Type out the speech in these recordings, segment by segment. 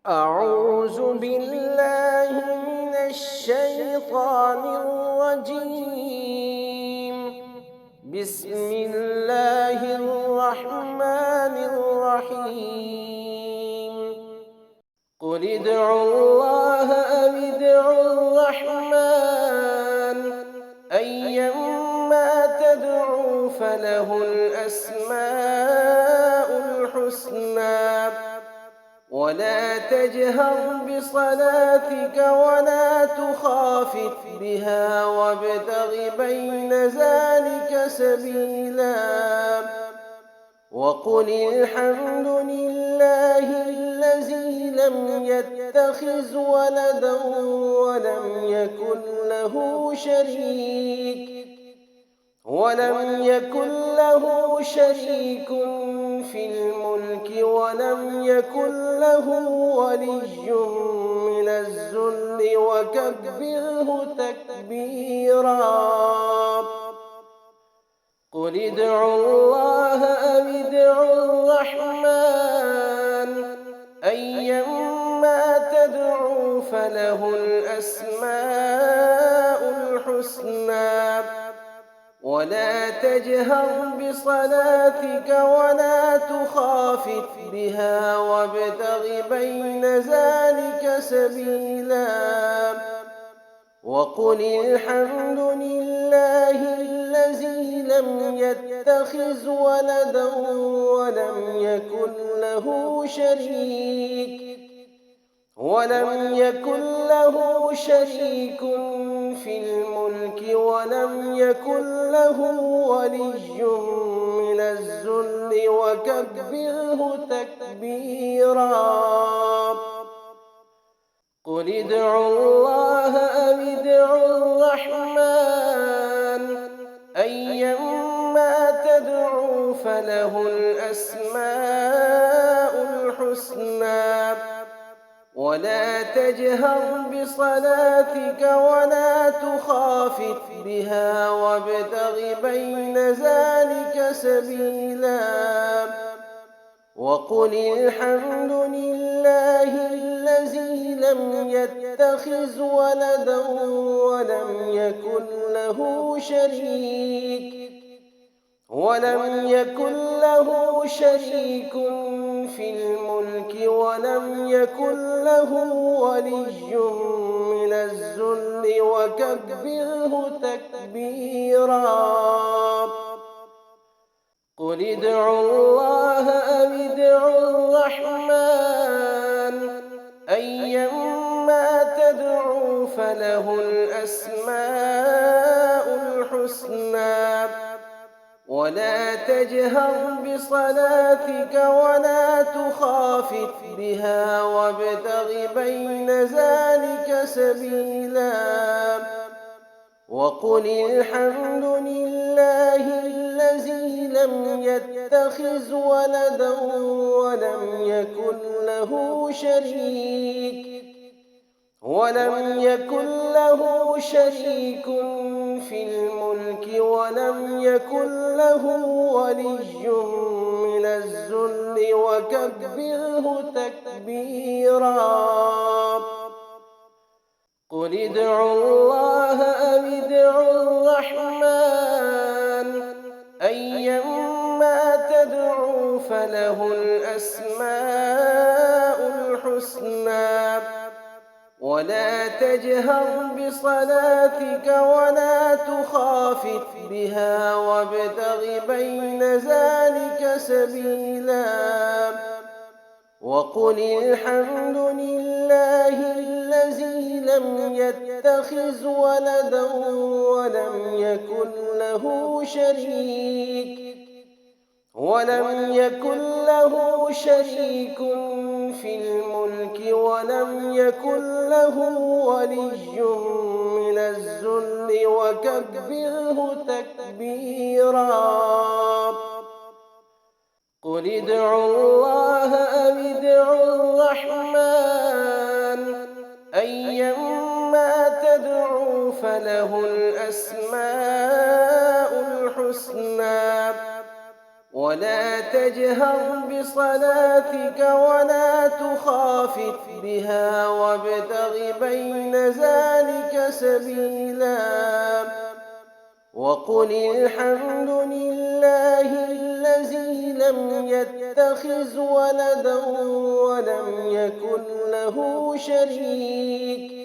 أعوذ بالله من الشيطان الرجيم. بسم الله الرحمن الرحيم. قل ادعوا الله أو ادعوا الرحمن أيما تدعوا فله الأسماء الحسنى ولا تجهر بصلاتك ولا تخافت بها وابتغ بين ذلك سبيلا وقل الحمد لله الذي لم يتخذ ولدا ولم يكن له شريك في الملك ولم يكن له ولي من الذل وكبره تكبيرا. قل ادعوا الله أو ادعوا الرحمن أيما تدعوا فله الأسماء الحسنى ولا تجهر بصلاتك ولا تخافت بها وابتغ بين ذلك سبيلا وقل الحمد لله الذي لم يتخذ ولدا ولم يكن له شريك في الملك ولم يكن له ولي من الذل وكبره تكبيرا. قل ادعوا الله أو ادعوا الرحمن أيما تدعوا فله الأسماء الحسنى ولا تجهر بصلاتك ولا تخافت بها وابتغ بين ذلك سبيلا وقل الحمد لله الذي لم يتخذ ولدا ولم يكن له شريك في الملك ولم يكن له ولي من الذل وكبره تكبيرا. قل ادعوا الله أو ادعوا الرحمن أيما تدعوا فله الأسماء الحسنى ولا تجهر بصلاتك ولا تخافت بها وابتغ بين ذلك سبيلا وقل الحمد لله الذي لم يتخذ ولدا ولم يكن له شريك في الملك ولم يكن له ولي من الذل وكبره تكبيرا. قل ادعوا الله أو ادعوا الرحمن أيما تدعوا فله الأسماء الحسنى ولا تجهر بصلاتك ولا تخافت بها وابتغ بين ذلك سبيلا وقل الحمد لله الذي لم يتخذ ولدا ولم يكن له شريك في الملك ولم يكن له ولي من الذل وكبره تكبيرا. قل ادعوا الله أو ادعوا الرحمن أيما تدعوا فله الأسماء الحسنى ولا تجهر بصلاتك ولا تخافت بها وابتغ بين ذلك سبيلا وقل الحمد لله الذي لم يتخذ ولدا ولم يكن له شريك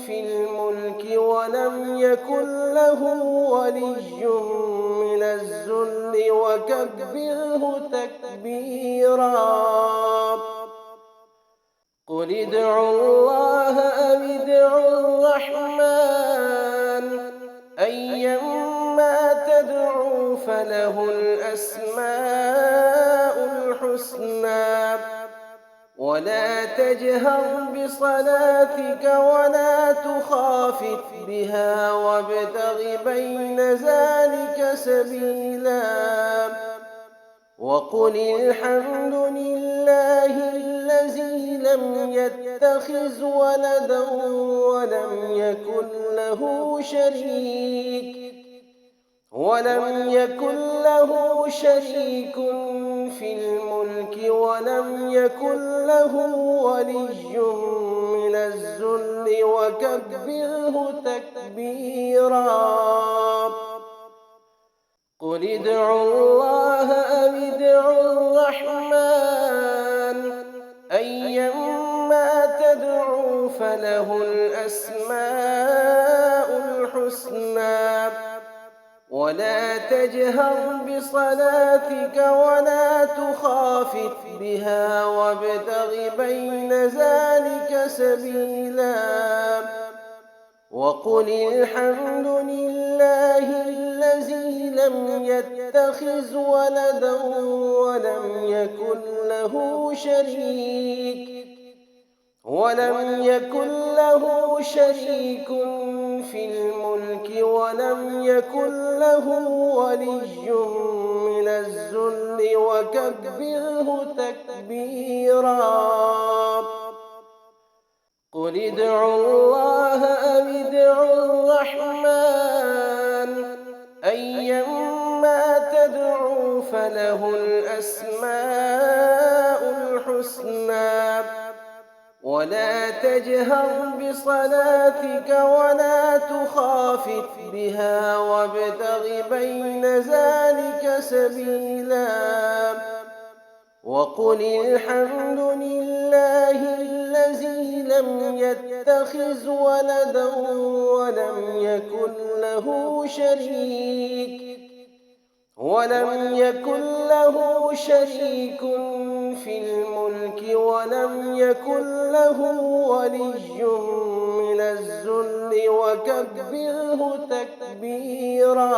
في الملك ولم يكن له ولي من الذل وكبره تكبيرا قل ادعوا الله أو ادعوا الرحمن أيما تدعوا فله الأسماء الحسنى ولا تجهر بصلاتك ولا تخافت بها وابتغ بين ذلك سبيلا وقل الحمد لله الذي لم يتخذ ولدا ولم يكن له شريك في الملك ولم يكن له ولي من الذل وكبره تكبيرا قل ادعوا الله أو ادعوا الرحمن أيما تدعوا فله الأسماء الحسنى ولا تجهر بصلاتك ولا تخافت بها وابتغ بين ذلك سبيلا وقل الحمد لله الذي لم يتخذ ولدا ولم يكن له شريك في الملك ولم يكن له ولي من الذل وكبره تكبيرا قل ادعوا الله أو ادعوا الرحمن أيما تدعوا فله الأسماء الحسنى ولا تجهر بصلاتك ولا تخافت بها وابتغ بين ذلك سبيلا وقل الحمد لله الذي لم يتخذ ولدا ولم يكن له شريك في الملك ولم يكن له ولي من الذل وكبره تكبيرا قل ادعوا الله أو ادعوا الرحمن أيما تدعوا فله الأسماء الحسنى ولا تجهر بصلاتك ولا تخافت بها وابتغ بين ذلك سبيلا وقل الحمد لله الذي لم يتخذ ولدا ولم يكن له شريك في الملك ولم يكن له ولي من الذل وكبره تكبيرا